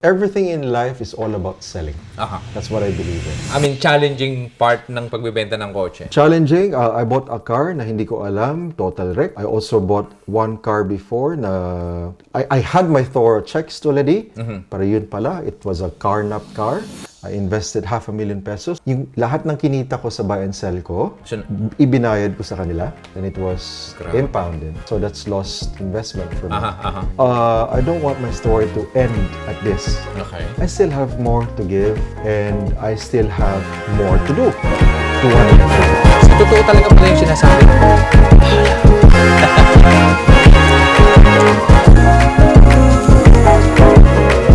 Everything in life is all about selling. That's what I believe in. I mean, challenging part ng pagbebenta ng kotse. Challenging, I bought a car na hindi ko alam, total wreck. I also bought one car before na I had my thorough checks already. Para yun pala, it was a carnap car. I invested ₱500,000 pesos. Yung lahat ng kinita ko sa buy and sell ko, ibinayad ko sa kanila. And it was impounded. So that's lost investment for me. I don't want my story to end at this. Okay. I still have more to give and I still have more to do. 250. So, totoo talaga pala yung sinasabi ko.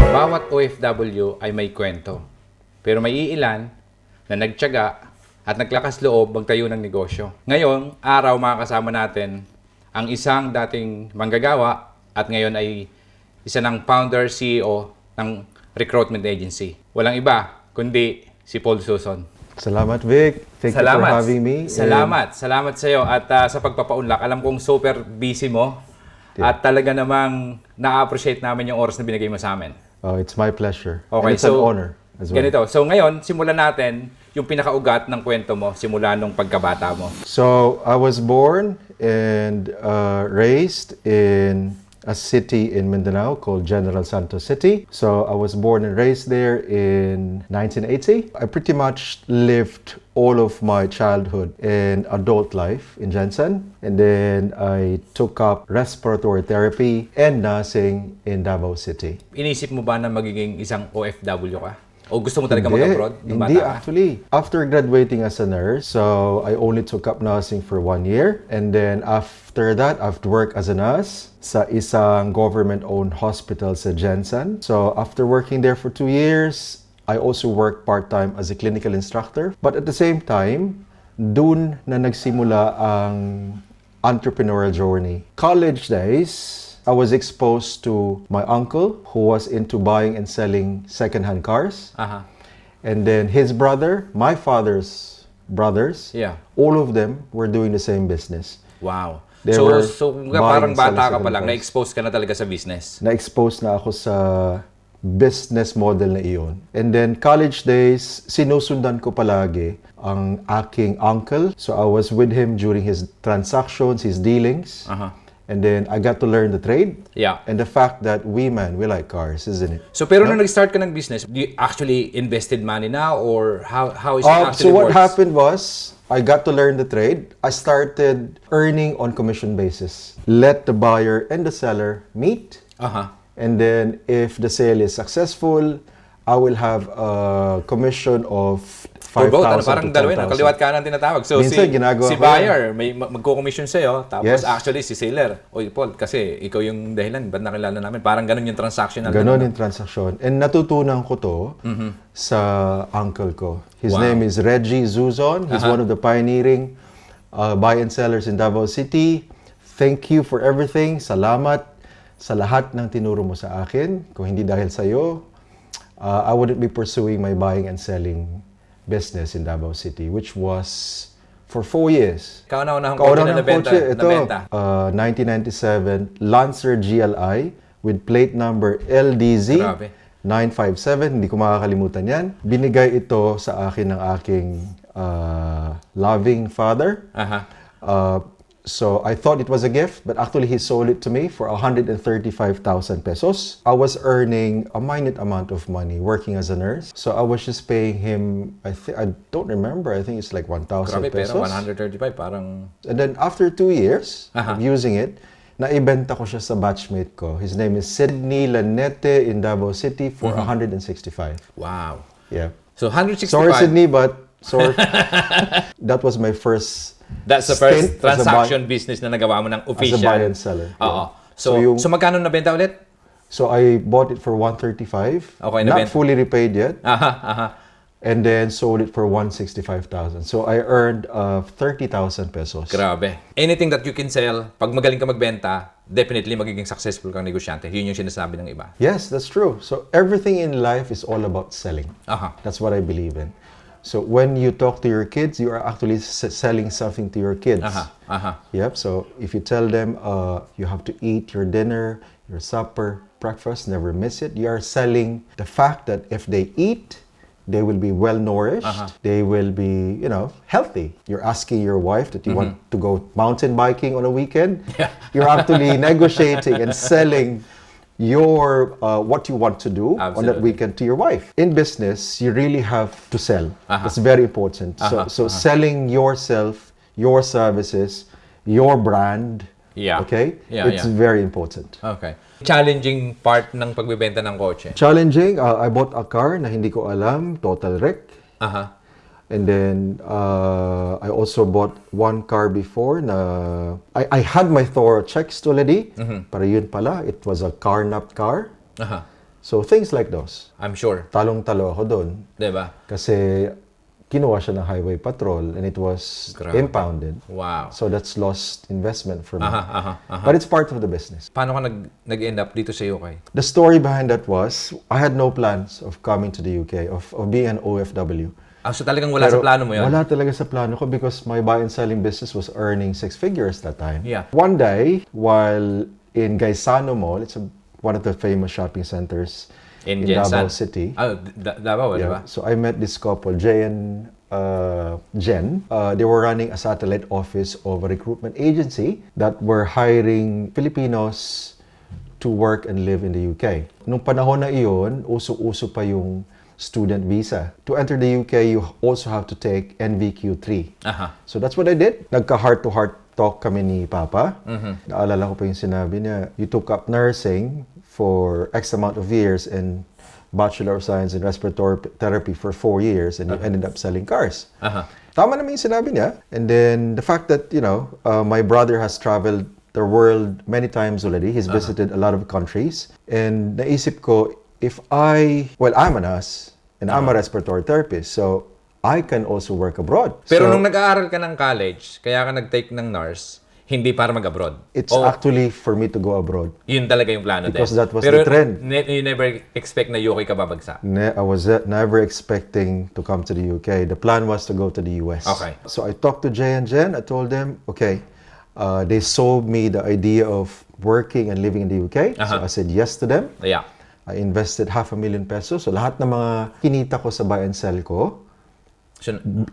Bawat OFW ay may kwento. Pero may iilan na nagtiyaga at naglakas loob magtayo ng negosyo. Ngayong araw makakasama natin ang isang dating manggagawa at ngayon ay isa ng founder CEO ng recruitment agency. Walang iba kundi si Paul Zuzon. Salamat, Vic. Thank you for having me. Salamat sa iyo at sa pagpapaunlak. Alam kong super busy mo at talaga namang na-appreciate namin yung oras na binigay mo sa amin. Oh, it's my pleasure. Okay, and it's an honor as well. Ganito. So ngayon, simulan natin yung pinakaugat ng kwento mo simula nung pagkabata mo. So I was born and raised in a city in Mindanao called General Santos City. So I was born and raised there in 1980. I pretty much lived all of my childhood and adult life in Jensen. And then I took up respiratory therapy and nursing in Davao City. Inisip mo ba na magiging isang OFW ka? O gusto mo talaga mag-abroad nung bata Hindi, ka? actually. After graduating as a nurse, so I only took up nursing for 1 year. And then after that, I've worked as a nurse sa isang government-owned hospital sa Jensen. So after working there for 2 years, I also worked part-time as a clinical instructor. But at the same time, dun na nagsimula ang entrepreneurial journey. College days, I was exposed to my uncle who was into buying and selling second-hand cars. And then his brother, my father's brothers, all of them were doing the same business. Wow. They So were parang buying and bata ka selling pa lang, cars. na-expose ka na talaga sa business. Na-expose na ako sa business model na iyon. And then college days, sinusundan ko palagi ang aking uncle. So I was with him during his transactions, his dealings. And then I got to learn the trade. Yeah. And the fact that we like cars, isn't it? So pero nung nag-start ka ng business, do you actually invested money now or how is it So actually what works? happened was, I got to learn the trade. I started earning on commission basis. Let the buyer and the seller meet. And then if the sale is successful, I will have a commission of 5,000 parang to dalawa 10,000. na, kaliwat kanan tinatawag. So Minsan, ginagawa si ko buyer, may magko-commission sa'yo, tapos Yes. actually si seller, oy Paul, kasi ikaw yung dahilan, ba't nakilala namin? Parang ganun yung transaction. Ganon yung transaction. And natutunan ko to sa uncle ko. His name is Reggie Zuzon. He's one of the pioneering buy and sellers in Davao City. Thank you for everything. Salamat sa lahat ng tinuro mo sa akin. Kung hindi dahil sa'yo, I wouldn't be pursuing my buying and selling business in Davao City, which was for 4 years. Kauna-unahang kotse na nabenta. Ito, 1997, Lancer GLI with plate number LDZ Grabe. 957. Hindi ko makakalimutan yan. Binigay ito sa akin ng aking loving father. So I thought it was a gift, but actually he sold it to me for 135,000 pesos. I was earning a minute amount of money working as a nurse. So I was just paying him, I don't remember, I think it's like 1,000 Grabe, pesos. pero 135, parang... And then after 2 years of using it, naibenta ko siya sa batchmate ko. His name is Sydney Lanete in Davao City for 165. Wow. Yeah. So 165. Sorry, Sydney, but that was my first That's the first stint as a transaction business na nagawa mo ng official. as a buy and seller. Oo. Yeah. So magkano nabenta ulit? So I bought it for 135. Okay, not nabenta. fully repaid yet. And then sold it for 165,000. So I earned 30,000 pesos. Grabe. Anything that you can sell, pag magaling ka magbenta, definitely magiging successful kang negosyante. Yun yung sinasabi ng iba. Yes, that's true. So everything in life is all about selling. That's what I believe in. So when you talk to your kids, you are actually selling something to your kids. Yep. So if you tell them you have to eat your dinner, your supper breakfast, never miss it. You are selling the fact that if they eat, they will be well nourished. They will be, healthy. You're asking your wife that you want to go mountain biking on a weekend. Yeah. You're actually negotiating and selling your what you want to do on that weekend to your wife. In business, you really have to sell. That's very important. So selling yourself, your services, your brand. Yeah. Okay? It's very important. Okay. Challenging part ng pagbebenta ng kotse. Challenging. I bought a car na hindi ko alam, total wreck. And then I also bought one car before na I had my thorough checks already. Pero yun pala, it was a carnapped car. So things like those. I'm sure. Talong-talo ako doon. Diba? Kasi kinuha siya ng highway patrol and it was impounded. Wow. So that's lost investment for me. But it's part of the business. Paano ka nag-end up dito sa UK? The story behind that was, I had no plans of coming to the UK, of being an OFW. So talagang wala sa plano mo yun? Wala talaga sa plano ko because my buy and selling business was earning 6 figures that time. Yeah. One day, while in Gaisano Mall, it's one of the famous shopping centers in Davao City. Davao, diba? So I met this couple, Jay and Jen. They were running a satellite office of a recruitment agency that were hiring Filipinos to work and live in the UK. Nung panahon na iyon, uso-uso pa yung student visa. To enter the UK, you also have to take NVQ3. So that's what I did. Nagka-heart-to-heart talk kami ni Papa. Naalala ko pa yung sinabi niya, you took up nursing for X amount of years and Bachelor of Science in Respiratory Therapy for 4 years and you ended up selling cars. Tama naman yung sinabi niya. And then the fact that, my brother has traveled the world many times already. He's visited a lot of countries. And naisip ko, I'm a nurse and I'm a respiratory therapist. So I can also work abroad. Pero nung nag-aaral ka ng college, kaya ka nag-take ng nurse, hindi para mag-abroad. It's actually for me to go abroad. Yun talaga yung plano because din. That was the trend. You never expect na UK ka babagsak? I was never expecting to come to the UK. The plan was to go to the US. Okay. So I talked to Jay and Jen. I told them, okay, they sold me the idea of working and living in the UK. So I said yes to them. Yeah. I invested $500,000 pesos. So lahat ng mga kinita ko sa buy and sell ko,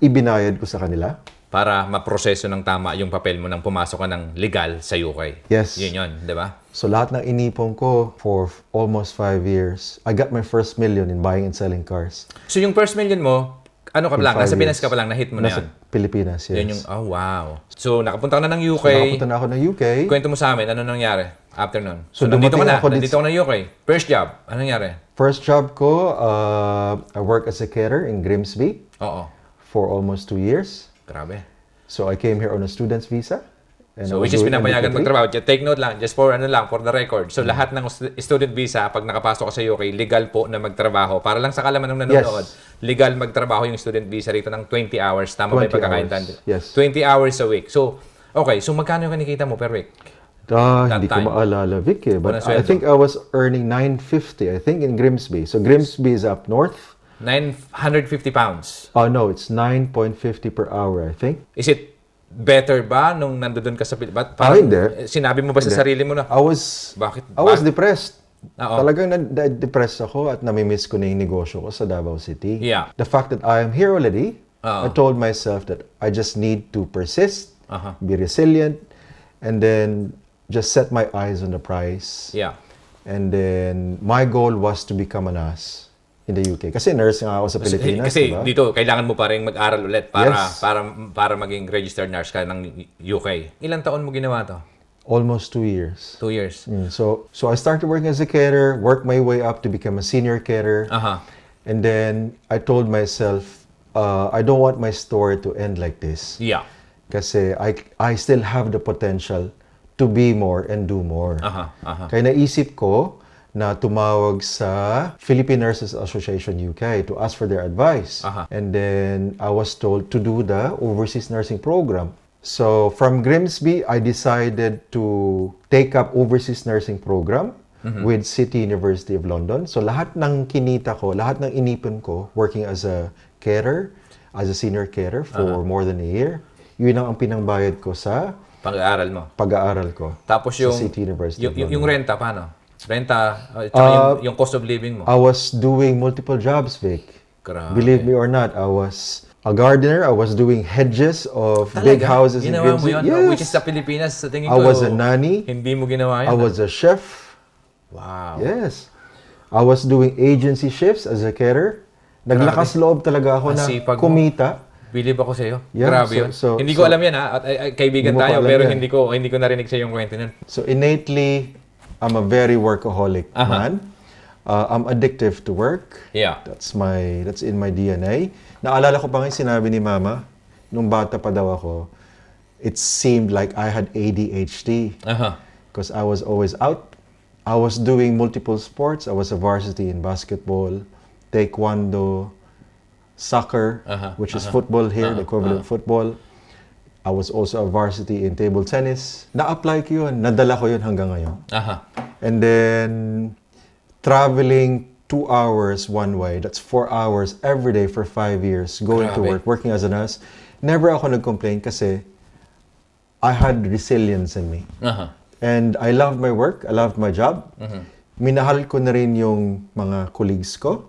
ibinayad ko sa kanila. Para maproseso ng tama yung papel mo nang pumasok ka ng legal sa UK. Yes. Yun, di ba? So lahat ng inipon ko for almost 5 years, I got my first million in buying and selling cars. So yung first million mo, ano ka lang? Nasa Pinas ka pa lang, na-hit mo na yun? Nasa Pilipinas, yes. Yun yung, wow. So nakapunta ka na ng UK. So nakapunta na ako ng UK. Kwento mo sa amin, ano nangyari after nun? So nandito ka na, nandito ka na UK. First job, ano nangyari? First job ko, I worked as a caterer in Grimsby. Oo. For almost 2 years. Grabe. So I came here on a student's visa. And so which is pinapayagan magtrabaho. Take note lang, just for for the record. So lahat ng student visa, pag nakapasok ka sa UK, legal po na magtrabaho. Para lang sa kalaman ng nanonood, legal magtrabaho yung student visa rito ng 20 hours. Tama ba yung pagkakaintindi? Yes. 20 hours a week. So, okay. So magkano yung kinikita mo per week? Hindi ko maalala, Vic. But I think I was earning $950, I think, in Grimsby. So Grimsby is up north. 950 pounds. Oh, no, it's 9.50 per hour, I think. Is it better ba nung nandoon ka sa Pilipinas? Hindi. Sinabi mo ba sa sarili mo na? Bakit? I was depressed. Talagang na-depressed ako at namimiss ko na yung negosyo ko sa Davao City. Yeah. The fact that I am here already, I told myself that I just need to persist, be resilient, and then just set my eyes on the prize. Yeah. And then my goal was to become a nurse in the UK. Kasi nurse nga ako sa Pilipinas, kasi diba? Dito, kailangan mo pa rin mag-aral ulit para maging registered nurse ka ng UK. Ilang taon mo ginawa to? Almost 2 years. 2 years. So I started working as a caterer, worked my way up to become a senior caterer. And then I told myself, I don't want my story to end like this. Yeah. Kasi I still have the potential to be more and do more. Kaya naisip ko na tumawag sa Philippine Nurses Association UK to ask for their advice. And then I was told to do the Overseas Nursing Program. So from Grimsby, I decided to take up Overseas Nursing Program with City University of London. So lahat ng kinita ko, lahat ng inipon ko, working as a carer, as a senior carer for more than a year, yun ang pinangbayad ko sa pag-aaral mo. Pag-aaral ko. Tapos sa City University of London. Yung renta, paano? Renta, tsaka yung cost of living mo. I was doing multiple jobs, Vic. Grabe. Believe me or not, I was a gardener. I was doing hedges of big houses in Ginawa mo Quincy. yun? Which is sa Pilipinas, sa tingin ko, I was a nanny. hindi mo ginawa I yun. was a chef. Wow. Yes. I was doing agency shifts as a caterer. Naglakas loob talaga ako na Sipag mo. kumita. Believe ako sa'yo. Yeah, Grabe yun. Hindi ko alam yan ha. At kaibigan Hindi mo pa tayo, alam pero yan. hindi ko narinig sa yung kwento nun. So innately, I'm a very workaholic man. I'm addictive to work. Yeah. That's in my DNA. Naalala ko pa nga yung sinabi ni Mama, nung bata pa daw ako, it seemed like I had ADHD. Because I was always out. I was doing multiple sports. I was a varsity in basketball, taekwondo, soccer, which is football here, the equivalent football. I was also a varsity in table tennis. Na-apply ko yun. Nadala ko yun hanggang ngayon. And then, traveling 2 hours one way, that's 4 hours every day for 5 years, going to work, working as a nurse. Never ako nag-complain kasi I had resilience in me. And I loved my work, I loved my job. Minahal ko na rin yung mga colleagues ko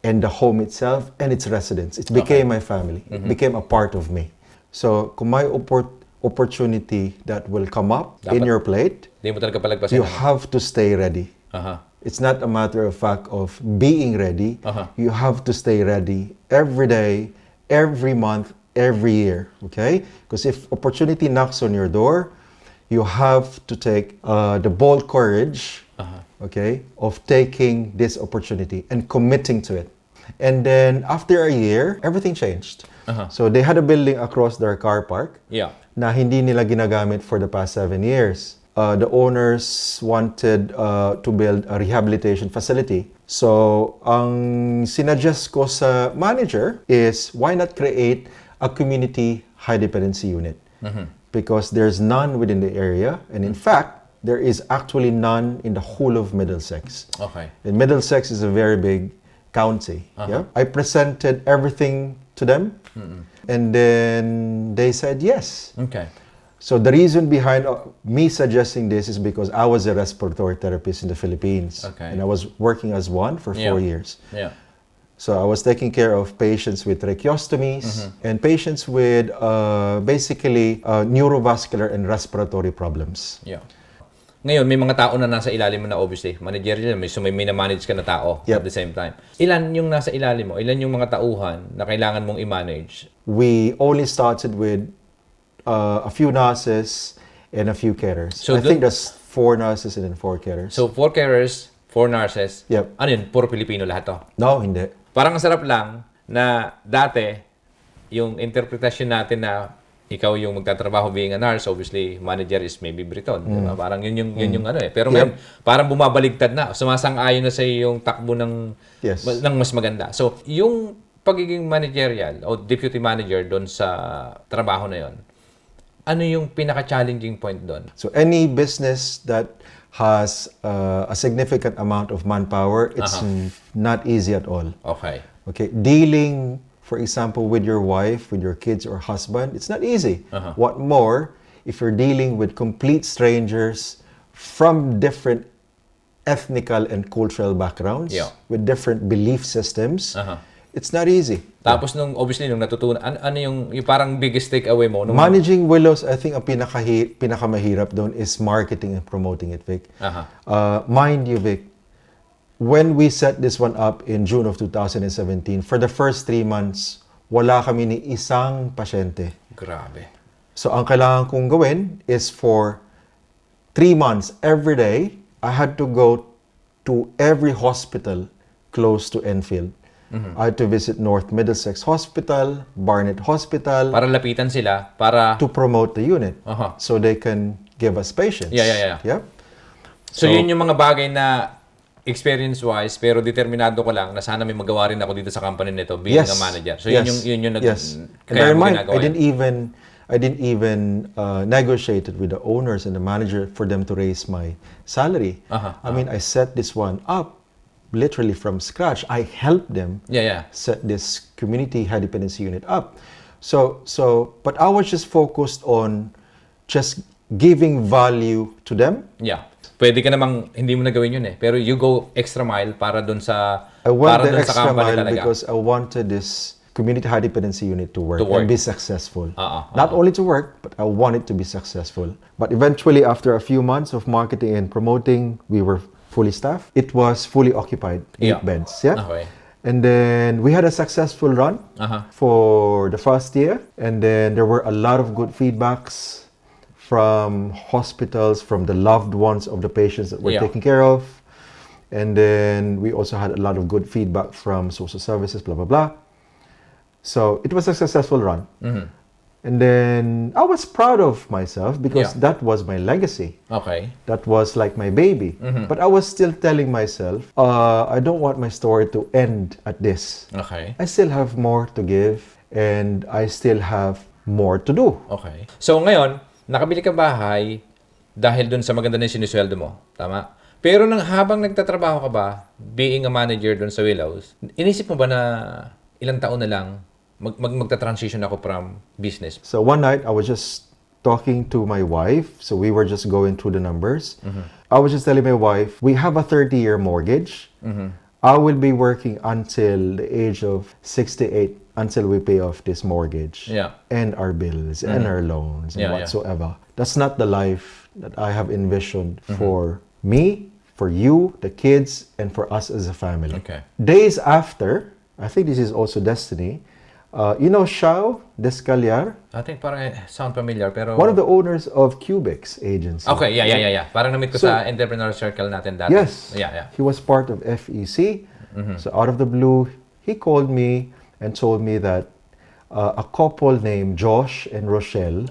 and the home itself and its residents. It became my family. It became a part of me. So, kung may opportunity that will come up in your plate, Hindi mo talaga palagpasin. you have to stay ready. It's not a matter of fact of being ready. You have to stay ready every day, every month, every year. Okay? Because if opportunity knocks on your door, you have to take the bold courage, okay, of taking this opportunity and committing to it. And then after a year, everything changed. So they had a building across their car park na hindi nila ginagamit for the past 7 years. The owners wanted to build a rehabilitation facility. So ang sinuggest ko sa manager is why not create a community high dependency unit? Because there's none within the area, and in fact, there is actually none in the whole of Middlesex. Okay. And Middlesex is a very big county. Yeah, I presented everything to them, and then they said yes. Okay. So the reason behind me suggesting this is because I was a respiratory therapist in the Philippines, and I was working as one for 4 years. So I was taking care of patients with tracheostomies and patients with basically neurovascular and respiratory problems. Ngayon, may mga tao na nasa ilalim mo na obviously. Managerial, may minamanage ka na tao at the same time. Ilan yung nasa ilalim mo? Ilan yung mga tauhan na kailangan mong i-manage? We only started with a few nurses and a few carers. So I think there's 4 nurses and then 4 carers. So 4 carers, 4 nurses. Yep. Ano yun? Puro Pilipino lahat to? No, hindi. Parang ang sarap lang na dati, yung interpretasyon natin na ikaw yung magtatrabaho being a nurse, obviously, manager is maybe Briton. Diba? Parang yun yung ano eh. Pero ngayon, parang bumabaligtad na. Sumasang-ayon na sa yung takbo ng mas maganda. So, yung pagiging managerial o deputy manager doon sa trabaho na yon, ano yung pinaka-challenging point doon? So, any business that has a significant amount of manpower, it's not easy at all. Okay. Okay, dealing, for example, with your wife, with your kids or husband, it's not easy. What more if you're dealing with complete strangers from different ethnical and cultural backgrounds, with different belief systems, it's not easy. Tapos obviously nung natutunan, ano yung parang biggest takeaway mo? Managing willows, I think ang pinakamahirap doon is marketing and promoting it, Vic. Mind you, Vic, when we set this one up in June of 2017, for the first 3 months, wala kami ni isang pasyente. Grabe. So ang kailangan kong gawin is for 3 months, every day, I had to go to every hospital close to Enfield. I had to visit North Middlesex Hospital, Barnet Hospital. Para lapitan sila, para to promote the unit. So they can give us patients. Yeah. So yun yung mga bagay na experience-wise, pero determinado ko lang na sana may magawa rin ako dito sa company nito being a manager. So yun yung kaya mo ginagawa. I didn't even negotiate it with the owners and the manager for them to raise my salary. I mean, I set this one up literally from scratch. I helped them set this community high dependency unit up. But I was just focused on just giving value to them. pwede ka namang hindi mo na gawin yun eh. Pero you go extra mile para dun sa I went para the dun sa extra company mile talaga. because I wanted this community high dependency unit to work work. and be successful. Not only to work, but I want it to be successful. But eventually, after a few months of marketing and promoting, we were fully staffed. It was fully occupied, 8 beds. Yeah. Okay. And then we had a successful run for the first year. And then there were a lot of good feedbacks from hospitals, from the loved ones of the patients that we're taking care of. And then we also had a lot of good feedback from social services, blah, blah, blah. So it was a successful run. And then I was proud of myself because that was my legacy. Okay. That was like my baby. But I was still telling myself, I don't want my story to end at this. Okay. I still have more to give and I still have more to do. Okay. So ngayon, nakabili ka bahay dahil dun sa maganda na sinusweldo mo. Tama? Pero nang habang nagtatrabaho ka ba, being a manager dun sa Willows, inisip mo ba na ilang taon na lang magta-transition ako from business? So one night I was just talking to my wife. So we were just going through the numbers. I was just telling my wife, we have a 30-year mortgage. I will be working until the age of 68 until we pay off this mortgage and our bills and our loans and whatsoever. That's not the life that I have envisioned for me, for you, the kids, and for us as a family. Okay. Days after, I think this is also destiny. You know Shao Descaliar? I think parang sound familiar pero... One of the owners of Cubics agency. Okay, yeah. Parang na-meet ko sa entrepreneur circle natin dati. Yes. Yeah. He was part of FEC. So out of the blue, he called me and told me that a couple named Josh and Rochelle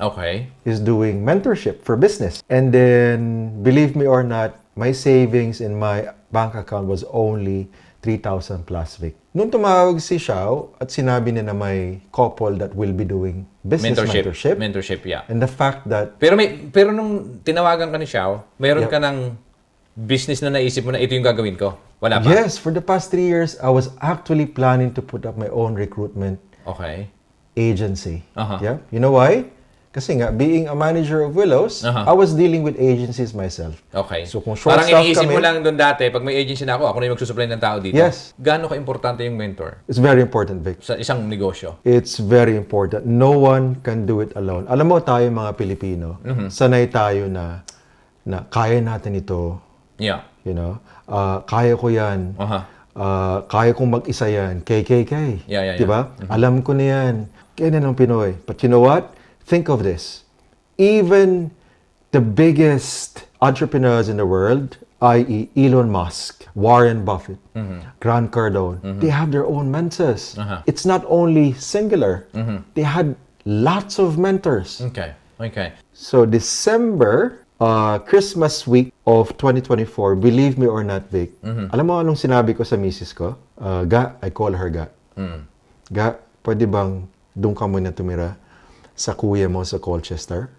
is doing mentorship for business. And then, believe me or not, my savings in my bank account was only 3,000 plus, Vic. Nung tumawag si Xiao at sinabi niya na may couple that will be doing business mentorship. Mentorship, yeah. And the fact that... Pero nung tinawagan ka ni Xiao, mayroon ka ng business na naisip mo na ito yung gagawin ko? Wala pa? Yes, for the past 3 years, I was actually planning to put up my own recruitment agency. Yeah. You know why? Kasi nga, being a manager of Willows, I was dealing with agencies myself. Okay. So kung short parang staff iniisip kami, mo lang doon dati, pag may agency na ako na yung magsusupply ng tao dito. Yes. Gaano ka-importante yung mentor It's very important, Vic. sa isang negosyo? It's very important. No one can do it alone. Alam mo tayo mga Pilipino, sanay tayo na kaya natin ito. Yeah. You know? Kaya ko yan. Kaya kong mag-isa yan. KKK. Yeah. Diba? Alam ko na yan. Kaya na ng Pinoy. But you know what? Think of this. Even the biggest entrepreneurs in the world, i.e. Elon Musk, Warren Buffett, Grant Cardone, they have their own mentors. It's not only singular. They had lots of mentors. Okay. So December, Christmas week of 2024, believe me or not, Vic, alam mo anong sinabi ko sa misis ko? Ga, I call her Ga. Ga, pwede bang doon ka muna tumira sa kuya mo sa Colchester?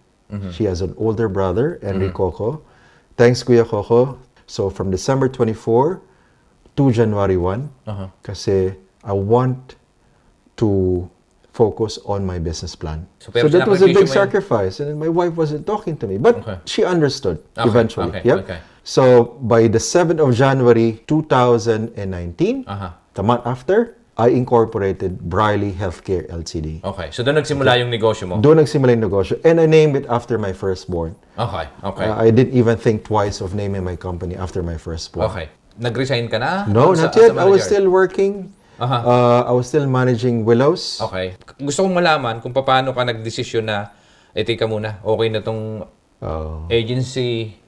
She has an older brother, Henry Coco. Thanks, Kuya Coco. So from December 24 to January 1, kasi I want to focus on my business plan. So that was a big sacrifice. And my wife wasn't talking to me. But she understood eventually. Okay. So by the 7th of January 2019, the month after, I incorporated Briley Healthcare LTD. Okay. So doon nagsimula yung negosyo mo? Doon nagsimula yung negosyo. And I named it after my firstborn. Okay. I didn't even think twice of naming my company after my firstborn. Okay. Nag-resign ka na? No, not yet. I was still working. I was still managing Willows. Okay. Gusto kong malaman kung paano ka nagdesisyon na, teka muna, okay na tong agency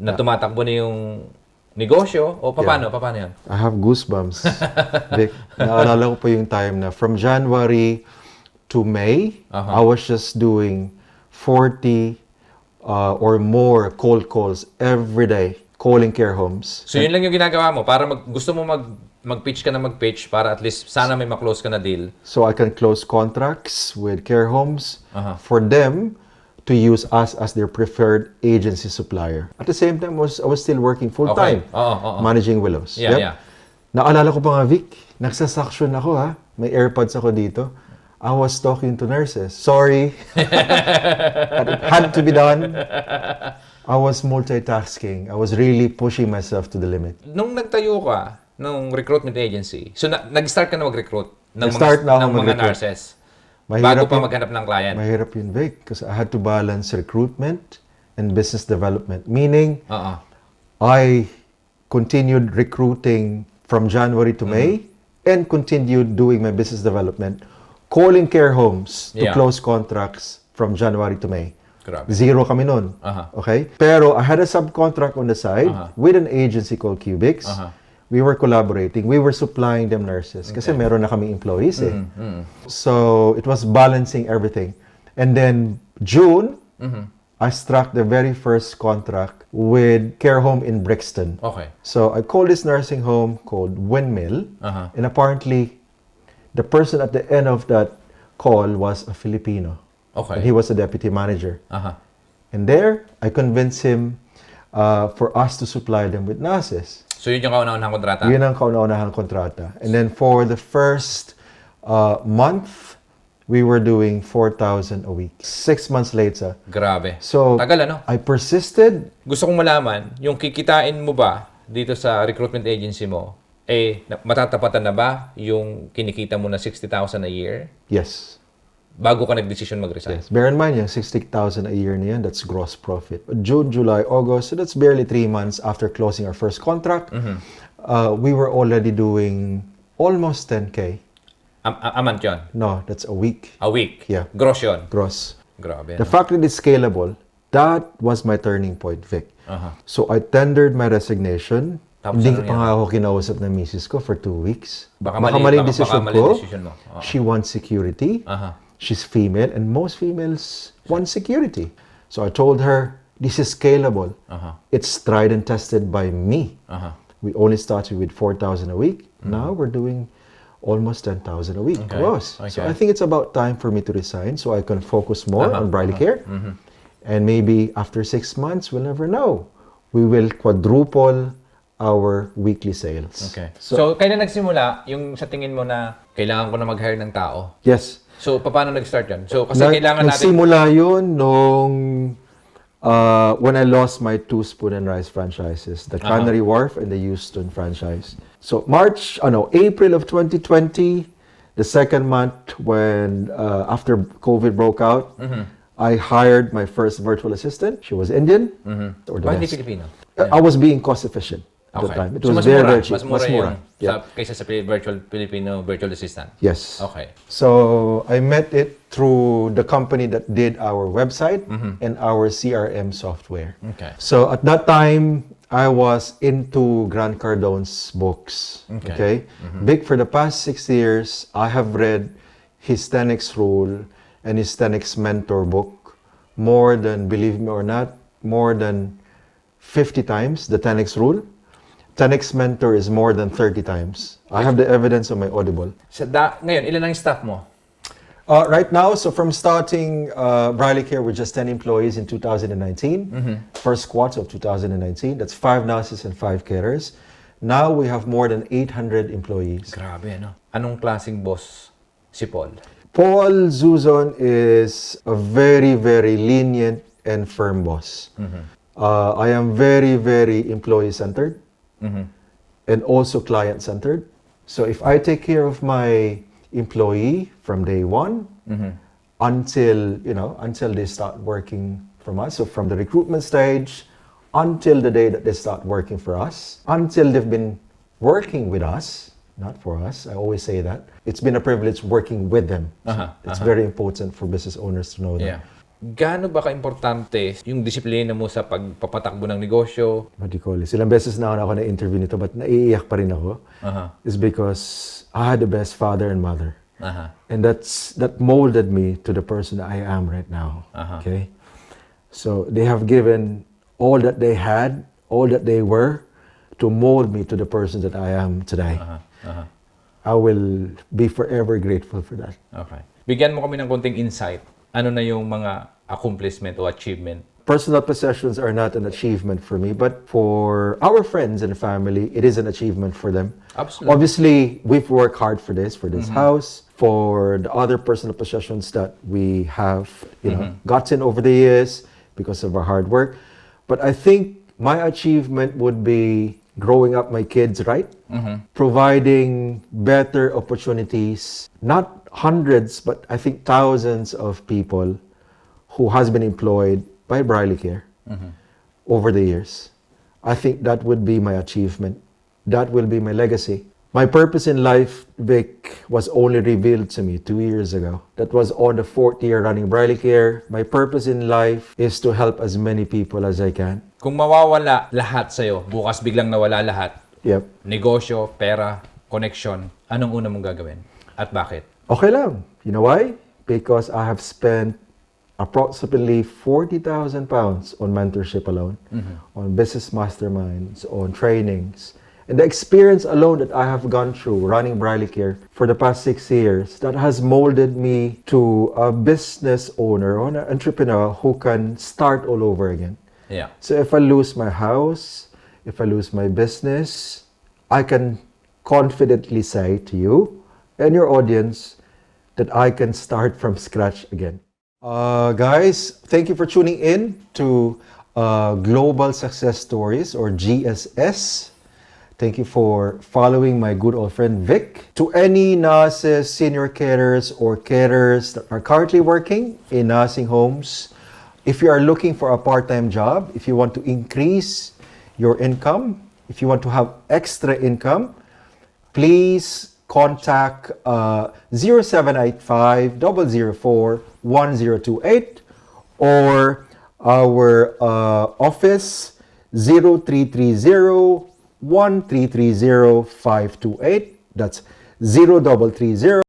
na tumatakbo na yung negosyo o paano yan? I have goosebumps. Vic, naalala ko pa yung time na from January to May, I was just doing 40 or more cold calls every day, calling care homes. So yun lang yung ginagawa mo para gusto mo mag-pitch ka na mag-pitch para at least sana may ma-close ka na deal. So I can close contracts with care homes for them to use us as their preferred agency supplier. At the same time, I was still working full-time, managing Willows. Yeah. Naalala ko pa nga, Vic, nagsasuction ako ha. May AirPods ako dito. I was talking to nurses. Sorry. But it had to be done. I was multitasking. I was really pushing myself to the limit. Nung nagtayo ka ng recruitment agency, so nag-start ka na mag-recruit ng Nag-start na ako ng mga mag-recruit. nurses bago Mahirap pa yun. maghanap ng client. Mahirap yun, Vic, because I had to balance recruitment and business development. Meaning, Oo. I continued recruiting from January to May and continued doing my business development, calling care homes to Yeah. close contracts from January to May. Grabe. Zero kami nun. Aha. Okay? Pero I had a subcontract on the side Aha. with an agency called Cubics. Aha. We were collaborating. We were supplying them nurses kasi meron na kami employees eh. So it was balancing everything. And then June, I struck the very first contract with care home in Brixton. Okay. So I called this nursing home called Windmill, Aha. and apparently the person at the end of that call was a Filipino. Okay. And he was a deputy manager. Aha. And there, I convinced him for us to supply them with nurses. So yun yung kauna-unahang kontrata? Yun ang kauna-unahang kontrata. And then for the first month, we were doing 4,000 a week. 6 months later. Grabe. So Tagal ano? I persisted. Gusto kong malaman, yung kikitain mo ba dito sa recruitment agency mo, matatapatan na ba yung kinikita mo na 60,000 a year Yes. bago ka nag-decision mag-resign? Yes. Bear in mind, yung 60,000 a year na yan, that's gross profit. June, July, August, so that's barely 3 months after closing our first contract. We were already doing almost 10K. A month yun? No, that's a week. A week? Yeah. Gross yun? Gross. Grabe. The fact that it's scalable, that was my turning point, Vic. Aha. So I tendered my resignation. Tapos Hindi ano pa nga ako kinausap ng misis ko for 2 weeks. Baka mali mali decision mali ko. decision mo. Oo. She wants security. Aha. She's female, and most females want security. So I told her, this is scalable. Aha. It's tried and tested by me. Aha. We only started with 4,000 a week. Now we're doing almost 10,000 a week Okay. gross. So Okay. I think it's about time for me to resign so I can focus more on bridal care. And maybe after 6 months, we'll never know. We will quadruple our weekly sales. Okay. So, kailan nagsimula yung sa tingin mo na kailangan ko na mag-hire ng tao? Yes. So, paano nag-start yun? So, kasi kailangan natin... Nagsimula yun nung when I lost my 2 Spoon and Rice franchises, the Canary Wharf and the Houston franchise. So April of 2020, the second month when after COVID broke out, I hired my first virtual assistant. She was Indian. Or the Ba, hindi best. Filipino? I was being cost efficient at the Okay. time. It So, was mas very, mura. very cheap. Mas mura yun Yeah. kaysa sa virtual Filipino virtual assistant. Yes. Okay. So I met it through the company that did our website and our CRM software. Okay. So at that time, I was into Grant Cardone's books. Okay. Big, for the past 6 years, I have read his 10X Rule and his 10X Mentor book more than, believe me or not, more than 50 times, the 10X Rule. 10X Mentor is more than 30 times. I have the evidence on my Audible. Ngayon, ilan ang staff mo? Right now, so from starting Briley Care with just 10 employees in 2019, first quarter of 2019, that's 5 nurses and 5 carers. Now we have more than 800 employees. Grabe, ano? Anong klaseng boss si Paul? Paul Zuzon is a very, very lenient and firm boss. I am very, very employee-centered and also client-centered. So if I take care of my employee from day one until they start working from us, so from the recruitment stage until the day that they start working for us, until they've been working with us, not for us, I always say that. It's been a privilege working with them. So it's very important for business owners to know that. Yeah. Gaano ba ka-importante yung disiplina mo sa pagpapatakbo ng negosyo? What do you call it? Ilang beses na ako na-interview nito, but naiiyak pa rin ako. Is because I had the best father and mother. And that molded me to the person that I am right now. Okay? So they have given all that they had, all that they were, to mold me to the person that I am today. I will be forever grateful for that. Okay. Bigyan mo kami ng konting insight. Ano na yung mga accomplishment o achievement? Personal possessions are not an achievement for me, but for our friends and family, it is an achievement for them. Absolutely. Obviously, we've worked hard for this house, for the other personal possessions that we have, gotten over the years because of our hard work. But I think my achievement would be growing up my kids right, providing better opportunities, not hundreds, but I think thousands of people who has been employed by Briley Care over the years. I think that would be my achievement. That will be my legacy. My purpose in life, Vic, was only revealed to me 2 years ago. That was on the 4th year running Briley Care. My purpose in life is to help as many people as I can. Kung mawawala lahat sa'yo, bukas biglang nawala lahat, Yep. negosyo, pera, connection, anong una mong gagawin? At bakit? Okay lang. You know why? Because I have spent approximately 40,000 pounds on mentorship alone, on business masterminds, on trainings. And the experience alone that I have gone through running Briley Care for the past 6 years, that has molded me to a business owner or an entrepreneur who can start all over again. Yeah. So if I lose my house, if I lose my business, I can confidently say to you and your audience that I can start from scratch again. Guys, thank you for tuning in to Global Success Stories, or GSS. Thank you for following my good old friend Vic. To any nurses, senior carers, or carers that are currently working in nursing homes, if you are looking for a part-time job, if you want to increase your income, if you want to have extra income, please contact 0785 004 1028 or our office 0330 1330 528. That's 0330